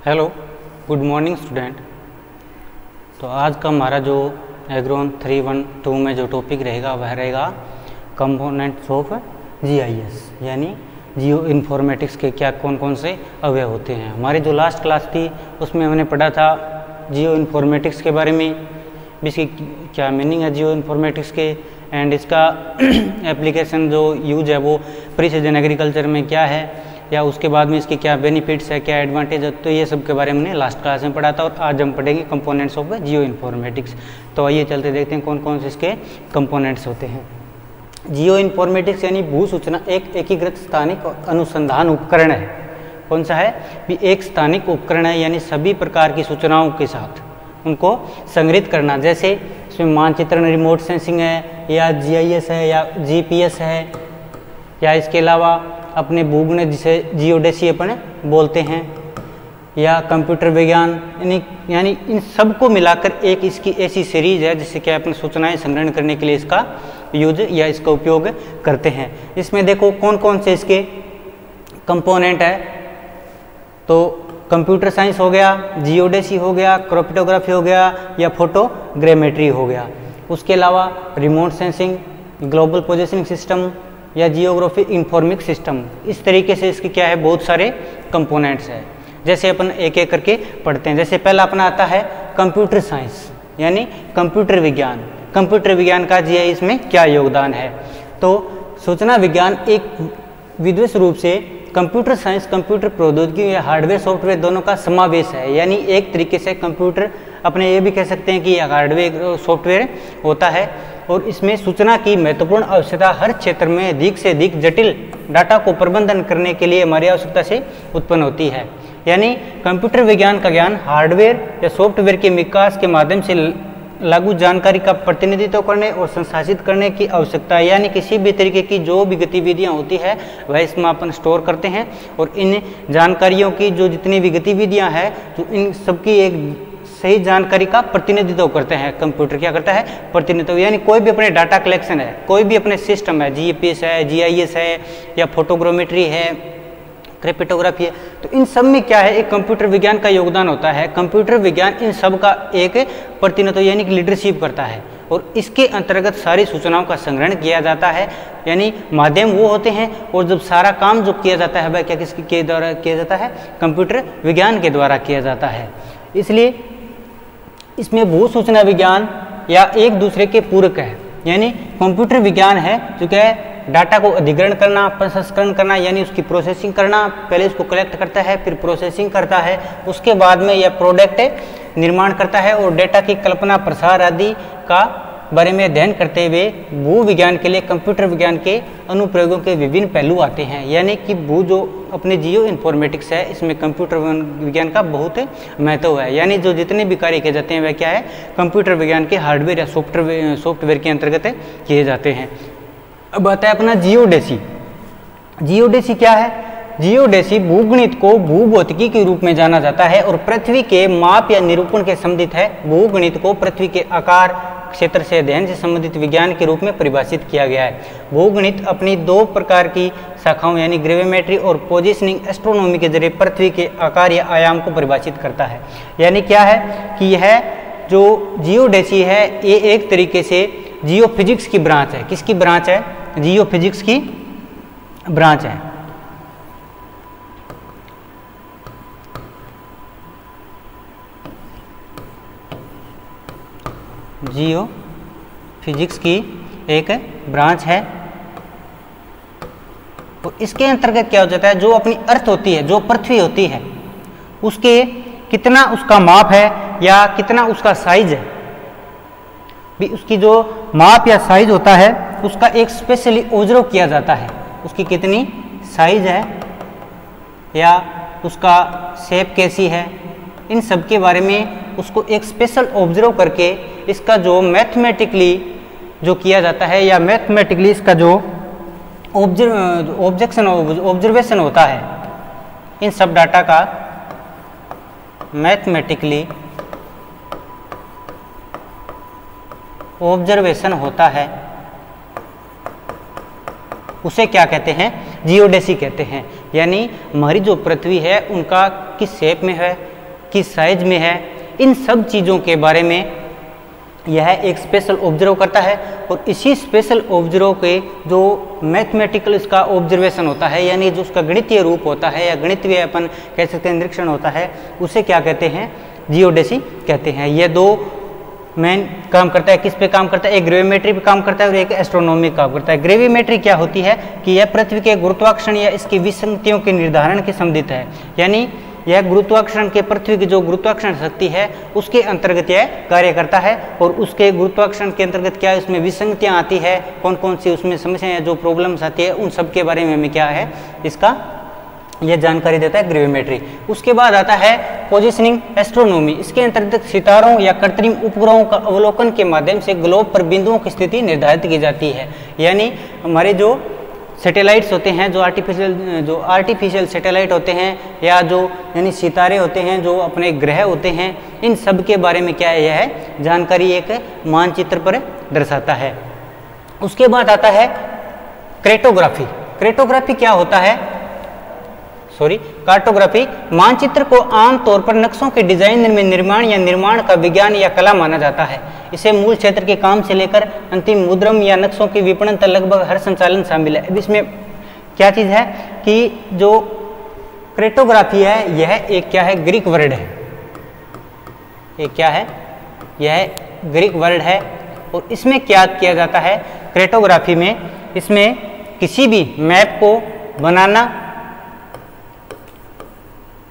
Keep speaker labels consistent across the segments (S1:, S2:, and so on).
S1: Hello, good morning student. तो आज का हमारा जो एग्रोन 312 में जो टॉपिक रहेगा वह रहेगा कंपोनेंट्स ऑफ जीआईएस, यानी जियो इन्फॉर्मेटिक्स के क्या कौन कौन से अवयव होते हैं। हमारी जो लास्ट क्लास थी उसमें हमने पढ़ा था जियो इन्फॉर्मेटिक्स के बारे में, इसकी क्या मीनिंग है जियो इन्फॉर्मेटिक्स के, एंड इसका एप्लीकेशन जो यूज है वो प्रिसीजन एग्रीकल्चर में क्या है, या उसके बाद में इसके क्या बेनिफिट्स है, क्या एडवांटेज है। तो ये सब के बारे में हमने लास्ट क्लास में पढ़ा था और आज हम पढ़ेंगे कंपोनेंट्स ऑफ जियो इन्फॉर्मेटिक्स। तो आइए चलते देखते हैं कौन कौन से इसके कंपोनेंट्स होते हैं। जियो इन्फॉर्मेटिक्स यानी भू सूचना एक एकीकृत स्थानिक अनुसंधान उपकरण है। कौन सा है भी? एक स्थानिक उपकरण है, यानी सभी प्रकार की सूचनाओं के साथ उनको संग्रहित करना। जैसे इसमें मानचित्रण, रिमोट सेंसिंग है, या जीआईएस है, या जीपीएस है, या इसके अलावा अपने भूगणित जिसे जियोडेसी अपन बोलते हैं, या कंप्यूटर विज्ञान, यानी इन सब को मिलाकर एक इसकी ऐसी सीरीज है जिससे क्या अपनी सूचनाएं संग्रहण करने के लिए इसका यूज या इसका उपयोग करते हैं। इसमें देखो कौन कौन से इसके कंपोनेंट है। तो कंप्यूटर साइंस हो गया, जियोडेसी हो गया, क्रिप्टोग्राफी हो गया, या फोटोग्रामेट्री हो गया। उसके अलावा remote sensing, global positioning system, या जियोग्राफी इन्फॉर्मिक सिस्टम। इस तरीके से इसके क्या है बहुत सारे कंपोनेंट्स हैं। जैसे अपन एक एक करके पढ़ते हैं। जैसे पहला अपना आता है कंप्यूटर साइंस, यानी कंप्यूटर विज्ञान। कंप्यूटर विज्ञान का जी इसमें क्या योगदान है? तो सूचना विज्ञान एक विद्वत रूप से कंप्यूटर साइंस, कंप्यूटर प्रौद्योगिकी या हार्डवेयर सॉफ्टवेयर दोनों का समावेश है। यानी एक तरीके से कंप्यूटर अपने ये भी कह सकते हैं कि हार्डवेयर सॉफ्टवेयर होता है, और इसमें सूचना की महत्वपूर्ण आवश्यकता हर क्षेत्र में अधिक से अधिक जटिल डाटा को प्रबंधन करने के लिए हमारी आवश्यकता से उत्पन्न होती है। यानी कंप्यूटर विज्ञान का ज्ञान हार्डवेयर या सॉफ्टवेयर के विकास के माध्यम से लागू जानकारी का प्रतिनिधित्व करने और संसाधित करने की आवश्यकता है। यानी किसी भी तरीके की जो भी गतिविधियां होती है वह इसमें अपन स्टोर करते हैं, और इन जानकारियों की जो जितनी भी गतिविधियां हैं तो इन सबकी एक सही जानकारी का प्रतिनिधित्व करते हैं। कंप्यूटर क्या करता है? प्रतिनिधित्व। यानी कोई भी अपने डाटा कलेक्शन है, कोई भी अपने सिस्टम है, जीपीएस है, जीआईएस है, या फोटोग्रामेट्री है, क्रिप्टोग्राफी है, तो इन सब में क्या है एक कंप्यूटर विज्ञान का योगदान होता है। कंप्यूटर विज्ञान इन सब का एक प्रतिनिधित्व यानी कि लीडरशिप करता है, और इसके अंतर्गत सारी सूचनाओं का संग्रहण किया जाता है। यानी माध्यम वो होते हैं, और जब सारा काम जो किया जाता है वह क्या किसके द्वारा किया जाता है? कंप्यूटर विज्ञान के द्वारा किया जाता है। इसलिए इसमें भू सूचना विज्ञान या एक दूसरे के पूरक है। यानी कंप्यूटर विज्ञान है जो क्या है डाटा को अधिग्रहण करना, प्रसंस्करण करना, यानी उसकी प्रोसेसिंग करना। पहले उसको कलेक्ट करता है, फिर प्रोसेसिंग करता है, उसके बाद में यह प्रोडक्ट निर्माण करता है, और डेटा की कल्पना, प्रसार आदि का बारे में अध्ययन करते हुए भू विज्ञान के लिए कंप्यूटर विज्ञान के अनुप्रयोगों के विभिन्न पहलू आते हैं। यानी कि भू जो अपने जियो इन्फॉर्मेटिक्स है इसमें कंप्यूटर विज्ञान का बहुत महत्व है। यानी जो जितने भी कार्य किए जाते हैं वह क्या है कंप्यूटर विज्ञान के हार्डवेयर या सॉफ्टवेयर के अंतर्गत किए जाते हैं। अब आता है अपना जियोडेसी। जियोडेसी क्या है? जियोडेसी भूगणित को भूभौतिकी के रूप में जाना जाता है, और पृथ्वी के माप या निरूपण के संबंधित है। भूगणित को पृथ्वी के आकार, क्षेत्र से अध्ययन से संबंधित विज्ञान के रूप में परिभाषित किया गया है। भूगणित अपनी दो प्रकार की शाखाओं यानी ग्रेविमेट्री और पोजीशनिंग एस्ट्रोनॉमी के जरिए पृथ्वी के आकार या आयाम को परिभाषित करता है। यानी क्या है कि यह जो जियोडेसी है ये एक तरीके से जियो फिजिक्स की ब्रांच है। किसकी ब्रांच है? जियो फिजिक्स की ब्रांच है। जियो फिजिक्स की एक ब्रांच है, तो इसके अंतर्गत क्या हो जाता है जो अपनी अर्थ होती है, जो पृथ्वी होती है, उसके कितना उसका माप है या कितना उसका साइज है, भी उसकी जो माप या साइज होता है उसका एक स्पेशली ऑब्जर्व किया जाता है। उसकी कितनी साइज है या उसका शेप कैसी है, इन सब के बारे में उसको एक स्पेशल ऑब्जर्व करके इसका जो मैथमेटिकली जो किया जाता है, या मैथमेटिकली इसका जो ऑब्जर्वेशन होता है, इन सब डाटा का मैथमेटिकली ऑब्जर्वेशन होता है, उसे क्या कहते हैं? जियोडेसी कहते हैं। यानी हमारी जो पृथ्वी है उनका किस शेप में है, किस साइज में है, इन सब चीज़ों के बारे में यह एक स्पेशल ऑब्जर्व करता है। और इसी स्पेशल ऑब्जर्व के जो मैथमेटिकल इसका ऑब्जर्वेशन होता है, यानी जो उसका गणितीय रूप होता है या गणितीय अपन कह सकते हैं निरीक्षण होता है, उसे क्या कहते हैं, जियोडेसी कहते हैं। यह दो मेन काम करता है। किस पे काम करता है, एक ग्रेविमेट्री पे काम करता है और एक एस्ट्रोनॉमी काम करता है। ग्रेविमेट्री क्या होती है कि यह पृथ्वी के गुरुत्वाकर्षण या इसकी विसंगतियों के निर्धारण के संबंधित है, यानी यह गुरुत्वाकर्षण के पृथ्वी की जो गुरुत्वाकर्षण शक्ति है उसके अंतर्गत यह कार्य करता है। और उसके गुरुत्वाकर्षण के अंतर्गत क्या है, उसमें विसंगतियाँ आती है, कौन कौन सी उसमें समस्याएं जो प्रॉब्लम्स आती है, उन सब के बारे में हमें क्या है, इसका यह जानकारी देता है ग्रेविमेट्री। उसके बाद आता है पोजिशनिंग एस्ट्रोनॉमी। इसके अंतर्गत सितारों या कृत्रिम उपग्रहों का अवलोकन के माध्यम से ग्लोब पर बिंदुओं की स्थिति निर्धारित की जाती है। यानी हमारे जो सैटेलाइट्स होते हैं, जो आर्टिफिशियल सैटेलाइट होते हैं, या जो यानी सितारे होते हैं, जो अपने ग्रह होते हैं, इन सब के बारे में क्या है, यह है जानकारी एक मानचित्र पर दर्शाता है। उसके बाद आता है क्रेटोग्राफी। क्रेटोग्राफी क्या होता है, कार्टोग्राफी मानचित्र को आमतौर पर नक्शों के डिजाइन में निर्माण या निर्माण का विज्ञान या कला माना जाता है। इसे मूल क्षेत्र के काम से लेकर अंतिम मुद्रण या नक्शों के विपणन तक लगभग हर संचालन शामिल है। अब इसमें क्या चीज़ है कि जो क्रेटोग्राफी है, यह एक क्या है, ग्रीक वर्ड है। ये क्या है, यह ग्रीक वर्ड है। और इसमें क्या किया जाता है, क्रेटोग्राफी में, इसमें किसी भी मैप को बनाना,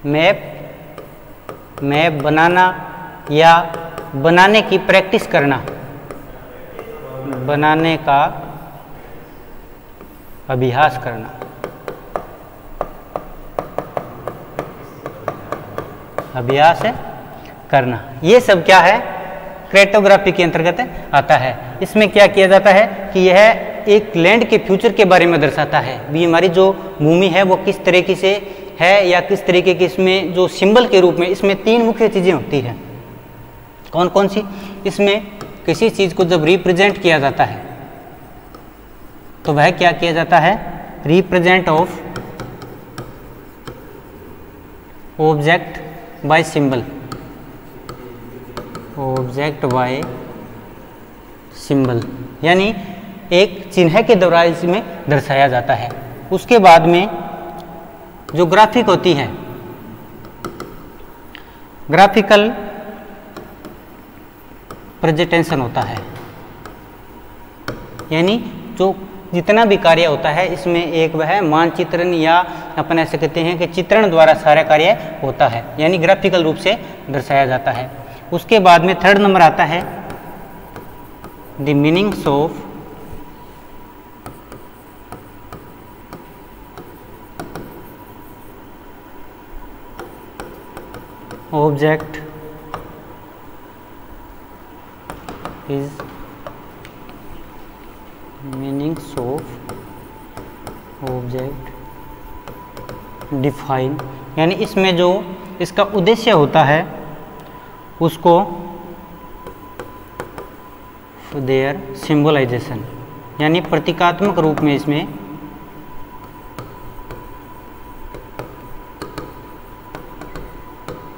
S1: मैप बनाना या बनाने की प्रैक्टिस करना, बनाने का अभ्यास करना, अभ्यास करना, ये सब क्या है, क्रेटोग्राफी के अंतर्गत आता है। इसमें क्या किया जाता है कि यह एक लैंड के फ्यूचर के बारे में दर्शाता है, भी हमारी जो भूमि है वो किस तरीके से है, या किस तरीके की इसमें जो सिंबल के रूप में, इसमें तीन मुख्य चीज़ें होती हैं। कौन कौन सी, इसमें किसी चीज़ को जब रिप्रेजेंट किया जाता है तो वह क्या किया जाता है, represent of object by symbol, object by symbol, यानी एक चिन्ह के द्वारा इसमें दर्शाया जाता है। उसके बाद में जो ग्राफिक होती है, ग्राफिकल प्रेजेंटेशन होता है, यानी जो जितना भी कार्य होता है इसमें एक वह मानचित्रण या अपन ऐसे कहते हैं कि चित्रण द्वारा सारा कार्य होता है, यानी ग्राफिकल रूप से दर्शाया जाता है। उसके बाद में थर्ड नंबर आता है the meanings of object is meanings of object define, यानी इसमें जो इसका उद्देश्य होता है उसको देयर सिंबलाइजेशन, यानी प्रतीकात्मक रूप में इसमें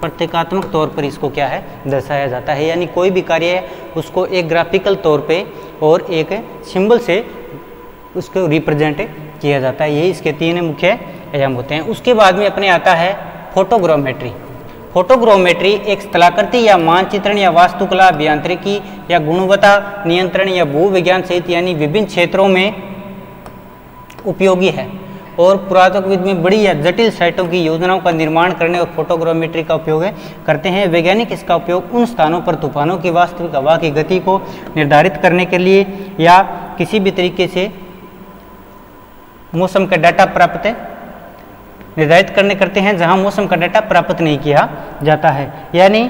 S1: प्रतीकात्मक तौर पर इसको क्या है, दर्शाया जाता है। यानी कोई भी कार्य है उसको एक ग्राफिकल तौर पे और एक सिंबल से उसको रिप्रेजेंट किया जाता है। यही इसके तीन मुख्य आयाम होते हैं। उसके बाद में अपने आता है फोटोग्रामेट्री। फोटोग्रामेट्री एक स्थलाकृति या मानचित्रण या वास्तुकला, अभियांत्रिकी या गुणवत्ता नियंत्रण या भूविज्ञान सहित यानी विभिन्न क्षेत्रों में उपयोगी है और पुरातत्वविद में बड़ी या जटिल साइटों की योजनाओं का निर्माण करने और फोटोग्रामेट्री का उपयोग करते हैं। वैज्ञानिक इसका उपयोग उन स्थानों पर तूफानों की वास्तविक हवा की गति को निर्धारित करने के लिए या किसी भी तरीके से मौसम का डाटा प्राप्त निर्धारित करते हैं जहां मौसम का डाटा प्राप्त नहीं किया जाता है। यानी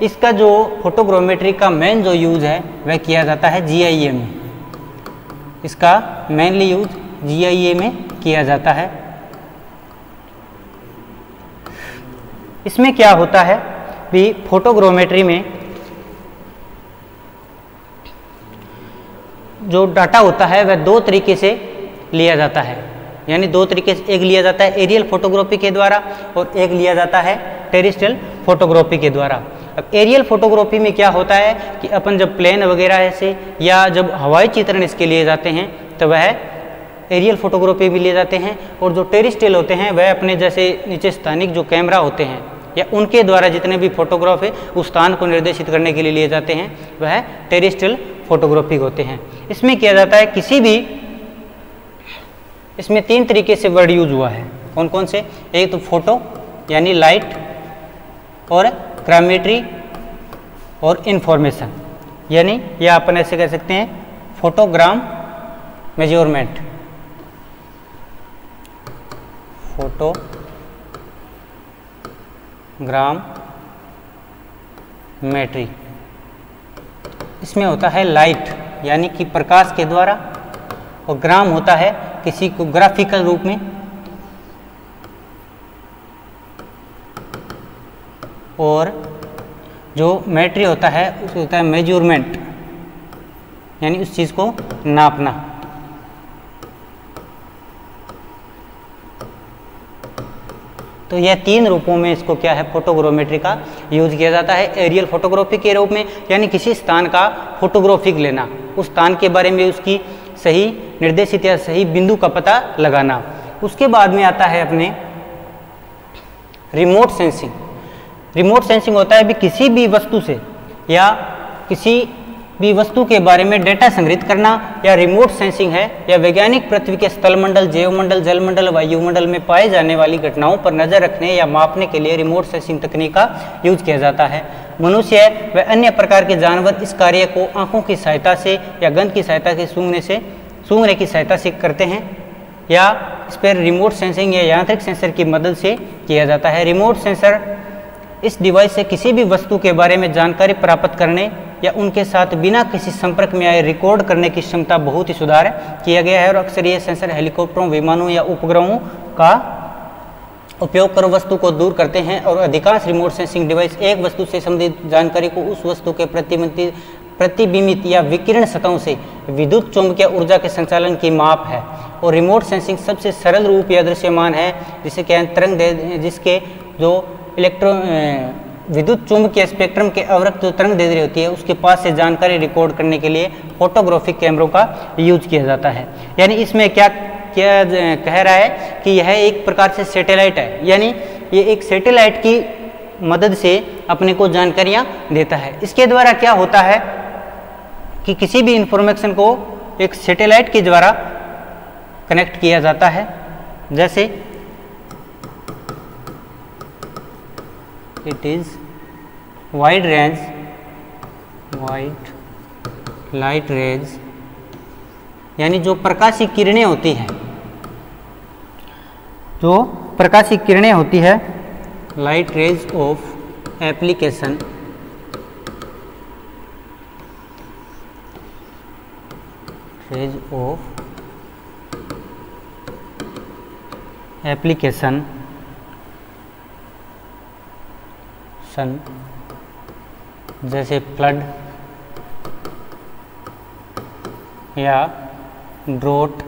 S1: इसका जो फोटोग्रामेट्री का मेन जो यूज है वह किया जाता है GIA में। इसका मेनली यूज GIA में किया जाता है। इसमें क्या होता है कि फोटोग्रामेट्री में जो डाटा होता है वह दो तरीके से लिया जाता है, यानी दो तरीके से, एक लिया जाता है एरियल फोटोग्राफी के द्वारा और एक लिया जाता है टेरेस्ट्रियल फोटोग्राफी के द्वारा। अब एरियल फोटोग्राफी में क्या होता है कि अपन जब प्लेन वगैरह से या जब हवाई चित्रण इसके लिए जाते हैं तो वह एरियल फोटोग्राफी भी लिए जाते हैं, और जो टेरेस्ट्रियल होते हैं वह अपने जैसे नीचे स्थानिक जो कैमरा होते हैं या उनके द्वारा जितने भी फोटोग्राफ है उस स्थान को निर्देशित करने के लिए लिए जाते हैं वह टेरेस्ट्रियल फोटोग्राफी होते हैं। इसमें किया जाता है किसी भी, इसमें 3 तरीके से वर्ड यूज हुआ है। कौन कौन से? एक तो फोटो यानी लाइट, और ग्रामेट्री और इंफॉर्मेशन, यानी या अपन ऐसे कह सकते हैं फोटोग्राम मेजरमेंट, फोटोग्राम मेट्री। इसमें होता है लाइट यानी कि प्रकाश के द्वारा, और ग्राम होता है किसी को ग्राफिकल रूप में, और जो मेट्री होता है उसको होता है मेजरमेंट यानी उस चीज़ को नापना। तो यह 3 रूपों में इसको क्या है फोटोग्रामेट्री का यूज किया जाता है। एरियल फोटोग्राफी के रूप में यानी किसी स्थान का फोटोग्राफिक लेना, उस स्थान के बारे में उसकी सही निर्देशित या सही बिंदु का पता लगाना। उसके बाद में आता है अपने रिमोट सेंसिंग। रिमोट सेंसिंग होता है भी किसी भी वस्तु से या किसी भी वस्तु के बारे में डेटा संग्रहित करना, या रिमोट सेंसिंग है या वैज्ञानिक पृथ्वी के स्थलमंडल, जैवमंडल, जलमंडल, वायुमंडल में पाए जाने वाली घटनाओं पर नजर रखने या मापने के लिए रिमोट सेंसिंग तकनीक का यूज किया जाता है। मनुष्य व अन्य प्रकार के जानवर इस कार्य को आंखों की सहायता से या गंध की सहायता से सूंघने की सहायता से करते हैं, या इस पर रिमोट सेंसिंग या यांत्रिक सेंसर की मदद से किया जाता है। रिमोट सेंसर इस डिवाइस से किसी भी वस्तु के बारे में जानकारी प्राप्त करने या उनके साथ बिना किसी संपर्क में आए रिकॉर्ड करने की क्षमता बहुत ही सुधार किया गया है। और अक्सर ये सेंसर हेलीकॉप्टरों, विमानों या उपग्रहों का उपयोग कर वस्तु को दूर करते हैं, और अधिकांश रिमोट सेंसिंग डिवाइस एक वस्तु से संबंधित जानकारी को उस वस्तु के प्रतिबिंबित या विकिरण सतहों से विद्युत चुंबकीय ऊर्जा के संचालन की माप है। और रिमोट सेंसिंग सबसे सरल रूप या दृश्यमान है जिसे क्या जिसके जो विद्युत चुंबकीय स्पेक्ट्रम के अवरक्त जो तरंग दैर्ध्य होती है उसके पास से जानकारी रिकॉर्ड करने के लिए फोटोग्राफिक कैमरों का यूज किया जाता है। यानी इसमें क्या कह रहा है कि यह एक प्रकार से सैटेलाइट है, यानी ये एक सैटेलाइट की मदद से अपने को जानकारियां देता है। इसके द्वारा क्या होता है कि किसी भी इंफॉर्मेशन को एक सैटेलाइट के द्वारा कनेक्ट किया जाता है, जैसे it is wide light rays, यानी जो प्रकाशीय किरणें होती हैं, जो प्रकाशीय किरणें होती है, लाइट रेज ऑफ एप्लीकेशन जैसे फ्लड या ड्रोट,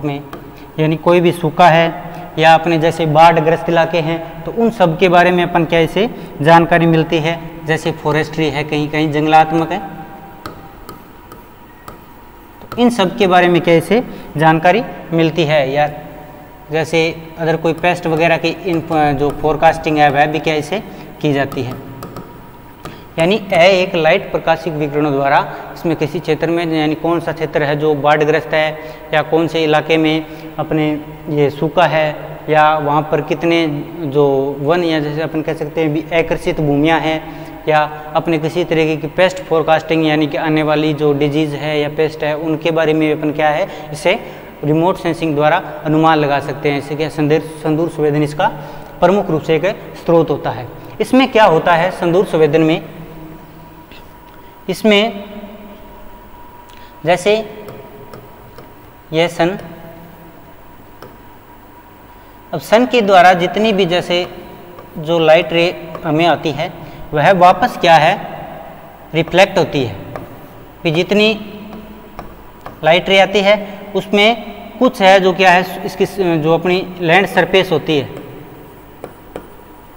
S1: में यानी कोई भी सूखा है या अपने जैसे बाढ़ ग्रस्त इलाके हैं तो उन सब के बारे में अपन क्या इसे जानकारी मिलती है। जैसे फॉरेस्ट्री है, कहीं कहीं जंगलात्मक है, तो इन सब के बारे में क्या इसे जानकारी मिलती है। या जैसे अगर कोई पेस्ट वगैरह की जो फोरकास्टिंग है वह भी क्या इसे की जाती है। यानी यह एक लाइट प्रकाशिक विकिरणों द्वारा इसमें किसी क्षेत्र में यानी कौन सा क्षेत्र है जो बाढ़ग्रस्त है या कौन से इलाके में अपने ये सूखा है या वहाँ पर कितने जो वन या जैसे अपन कह सकते हैं भी आकर्षित भूमियाँ हैं, या अपने किसी तरीके की पेस्ट फोरकास्टिंग यानी कि आने वाली जो डिजीज़ है या पेस्ट है उनके बारे में अपन क्या है इसे रिमोट सेंसिंग द्वारा अनुमान लगा सकते हैं। इसे क्या संदूर संवेदन इसका प्रमुख रूप से एक स्रोत होता है। इसमें क्या होता है संदूर संवेदन में, इसमें जैसे यह सन, अब सन के द्वारा जितनी भी जैसे जो लाइट रे हमें आती है वह वापस क्या है रिफ्लेक्ट होती है। कि जितनी लाइट रे आती है, उसमें कुछ है जो क्या है, इसकी जो अपनी लैंड सरफेस होती है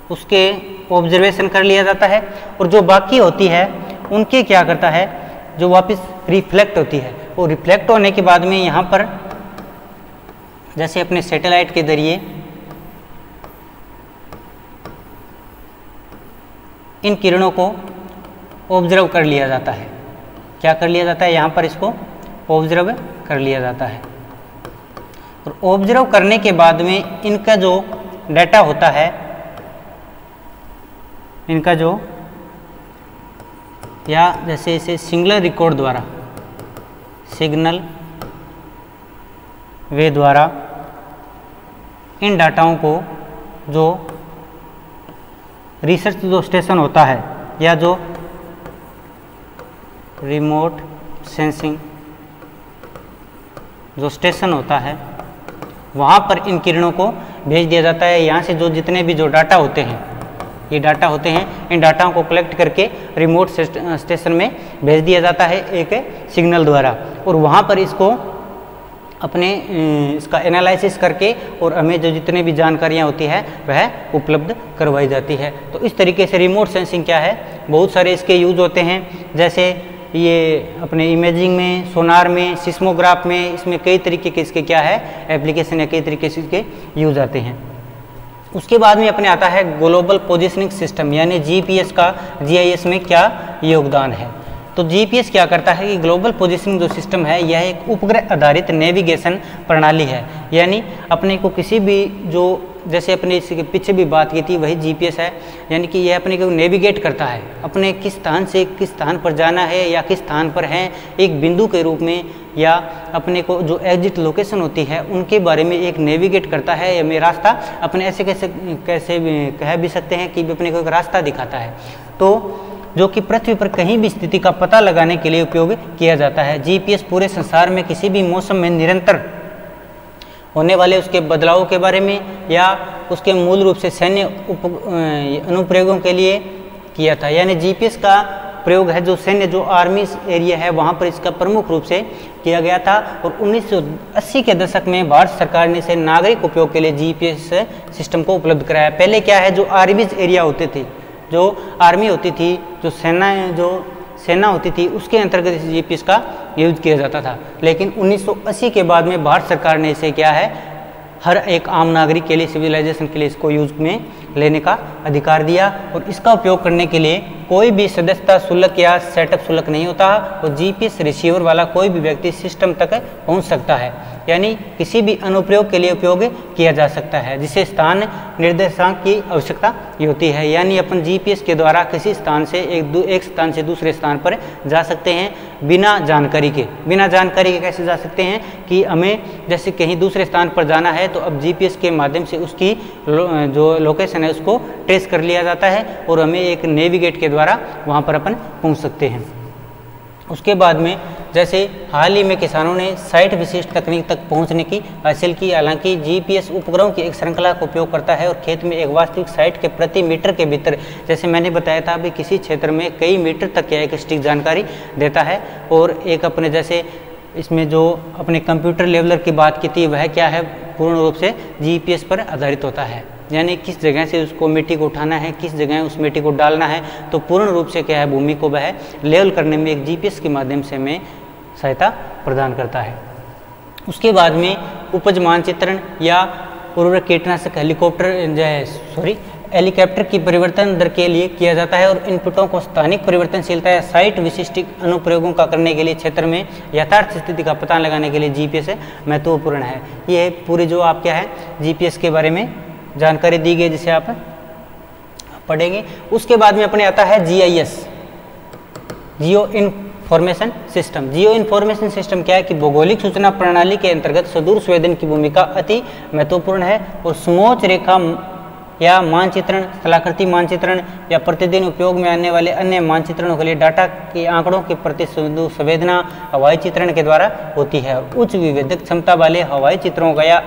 S1: उसके ऑब्जर्वेशन कर लिया जाता है, और जो बाकी होती है उनके क्या करता है, जो वापस रिफ्लेक्ट होती है, वो रिफ्लेक्ट होने के बाद में यहाँ पर जैसे अपने सैटेलाइट के जरिए इन किरणों को ऑब्जर्व कर लिया जाता है। क्या कर लिया जाता है, यहाँ पर इसको ऑब्जर्व कर लिया जाता है, और ऑब्जर्व करने के बाद में इनका जो डाटा होता है, इनका जो या जैसे इसे सिग्नल रिकॉर्ड द्वारा, सिग्नल वे द्वारा इन डाटाओं को जो रिसर्च जो स्टेशन होता है या जो रिमोट सेंसिंग जो स्टेशन होता है वहाँ पर इन किरणों को भेज दिया जाता है। यहाँ से जो जितने भी जो डाटा होते हैं, ये डाटा होते हैं, इन डाटाओं को कलेक्ट करके रिमोट स्टेशन में भेज दिया जाता है एक सिग्नल द्वारा, और वहाँ पर इसको अपने इसका एनालिसिस करके और हमें जो जितने भी जानकारियाँ होती है वह उपलब्ध करवाई जाती है। तो इस तरीके से रिमोट सेंसिंग क्या है, बहुत सारे इसके यूज होते हैं, जैसे ये अपने इमेजिंग में, सोनार में, सिस्मोग्राफ में, इसमें कई तरीके के इसके क्या है एप्लीकेशन या कई तरीके से इसके यूज आते हैं। उसके बाद में अपने आता है ग्लोबल पोजिशनिंग सिस्टम, यानी जीपीएस का जीआईएस में क्या योगदान है। तो जीपीएस क्या करता है कि ग्लोबल पोजिशनिंग जो सिस्टम है यह एक उपग्रह आधारित नेविगेशन प्रणाली है, यानी अपने को किसी भी जो जैसे अपने इसके पीछे भी बात की थी वही जीपीएस है, यानी कि यह अपने को नेविगेट करता है, अपने किस स्थान से किस स्थान पर जाना है या किस स्थान पर है एक बिंदु के रूप में, या अपने को जो एग्जिट लोकेशन होती है उनके बारे में एक नेविगेट करता है, या में रास्ता अपने ऐसे कैसे कह भी सकते हैं कि अपने को एक रास्ता दिखाता है, तो जो कि पृथ्वी पर कहीं भी स्थिति का पता लगाने के लिए उपयोग किया जाता है। जीपीएस पूरे संसार में किसी भी मौसम में निरंतर होने वाले उसके बदलावों के बारे में या उसके मूल रूप से सैन्य अनुप्रयोगों के लिए किया था, यानी जीपीएस का प्रयोग है जो सैन्य जो आर्मी एरिया है वहाँ पर इसका प्रमुख रूप से किया गया था, और 1980 के दशक में भारत सरकार ने इसे नागरिक उपयोग के लिए जीपीएस सिस्टम को उपलब्ध कराया। पहले क्या है, जो आर्मीज एरिया होते थे, जो आर्मी होती थी, जो सेना होती थी, उसके अंतर्गत इस जीपीएस का यूज किया जाता था, लेकिन 1980 के बाद में भारत सरकार ने इसे क्या है हर एक आम नागरिक के लिए, सिविलाइजेशन के लिए इसको यूज में लेने का अधिकार दिया, और इसका उपयोग करने के लिए कोई भी सदस्यता शुल्क या सेटअप शुल्क नहीं होता, और जीपीएस रिसीवर वाला कोई भी व्यक्ति सिस्टम तक पहुंच सकता है, यानी किसी भी अनुप्रयोग के लिए उपयोग किया जा सकता है, जिसे स्थान निर्देशांक की आवश्यकता होती है, यानी अपन जीपीएस के द्वारा किसी स्थान से एक स्थान से दूसरे स्थान पर जा सकते हैं बिना जानकारी के। बिना जानकारी के कैसे जा सकते हैं कि हमें जैसे कहीं दूसरे स्थान पर जाना है तो अब जीपीएस के माध्यम से उसकी जो लोकेशन है उसको ट्रेस कर लिया जाता है, और हमें एक नेविगेट के द्वारा वहाँ पर अपन पहुँच सकते हैं। उसके बाद में जैसे हाल ही में किसानों ने साइट विशिष्ट तकनीक तक पहुंचने की हासिल की, हालांकि जीपीएस उपग्रहों की एक श्रृंखला का उपयोग करता है और खेत में एक वास्तविक साइट के प्रति मीटर के भीतर, जैसे मैंने बताया था अभी, किसी क्षेत्र में कई मीटर तक या एक सटीक जानकारी देता है। और एक अपने जैसे इसमें जो अपने कंप्यूटर लेवलर की बात की थी वह क्या है, पूर्ण रूप से जीपीएस पर आधारित होता है, यानी किस जगह से उसको मिट्टी को उठाना है, किस जगह उस मिट्टी को डालना है, तो पूर्ण रूप से क्या है भूमि को वह लेवल करने में एक जीपीएस के माध्यम से हमें सहायता प्रदान करता है। उसके बाद में उपज मानचित्रण या उर्वरक कीटनाशक हेलीकॉप्टर की परिवर्तन दर के लिए किया जाता है, और इनपुटों को स्थानिक परिवर्तनशीलता या साइट विशिष्ट अनुप्रयोगों का करने के लिए क्षेत्र में यथार्थ स्थिति का पता लगाने के लिए जीपीएस महत्वपूर्ण है। ये पूरी जो आप क्या है जीपीएस के बारे में जानकारी दी गई जिसे आप पढ़ेंगे। उसके बाद में अपने आता है जीआईएस, जियो इन्फॉर्मेशन सिस्टम। जियो इन्फॉर्मेशन सिस्टम क्या है कि भौगोलिक सूचना प्रणाली के अंतर्गत सुदूर संवेदन की भूमिका अति महत्वपूर्ण है, और समोच्च रेखा या मानचित्रण, स्थलाकृति मानचित्रण या प्रतिदिन उपयोग में आने वाले अन्य मानचित्रणों के लिए डाटा के आंकड़ों के प्रति संवेदना हवाई चित्रण के द्वारा होती है। उच्च विवेदक क्षमता वाले हवाई चित्रों का या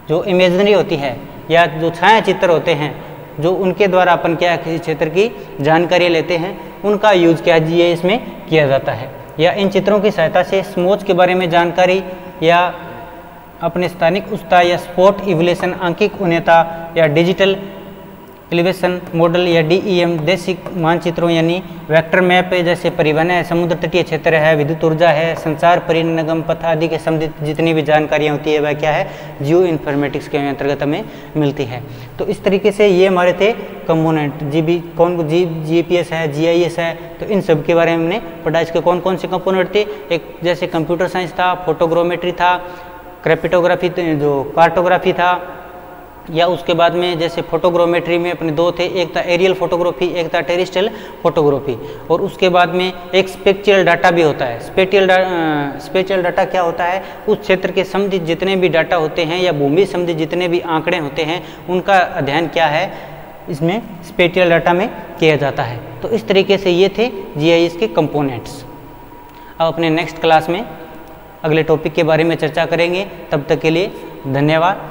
S1: जो इमेजनरी होती है या जो छाया चित्र होते हैं, जो उनके द्वारा अपन क्या किसी क्षेत्र की जानकारी लेते हैं, उनका यूज क्या जीआईएस में किया जाता है। या इन चित्रों की सहायता से समोच्च के बारे में जानकारी या अपने स्थानिक उच्चता या स्पॉट इवोल्यूशन आंकिक उन्नयता या डिजिटल एलिवेशन मॉडल या DEM देशिक मानचित्रों यानी वेक्टर मैप जैसे परिवहन है, समुद्र तटीय क्षेत्र है, विद्युत ऊर्जा है, संचार परिनिगम पथ आदि के संबंधित जितनी भी जानकारियाँ होती है वह क्या है, जियो इन्फॉर्मेटिक्स के अंतर्गत हमें मिलती है। तो इस तरीके से ये हमारे थे कंपोनेंट। GPS है, GIS है, तो इन सब के बारे में हमने पढ़ा। इसके कौन कौन से कंपोनेंट थे, एक जैसे कंप्यूटर साइंस था, फोटोग्रामेट्री था, क्रिप्टोग्राफी जो कार्टोग्राफी था, या उसके बाद में जैसे फोटोग्रामेट्री में अपने दो थे, एक था एरियल फोटोग्राफी, एक था टेरेस्ट्रियल फोटोग्राफी। और उसके बाद में एक स्पेक्ट्रल डाटा भी होता है। स्पेक्ट्रल डाटा क्या होता है, उस क्षेत्र के संबंधित जितने भी डाटा होते हैं या भूमि संबंधित जितने भी आंकड़े होते हैं उनका अध्ययन क्या है, इसमें स्पेक्ट्रल डाटा में किया जाता है। तो इस तरीके से ये थे GIS के कंपोनेंट्स। अब अपने नेक्स्ट क्लास में अगले टॉपिक के बारे में चर्चा करेंगे। तब तक के लिए धन्यवाद।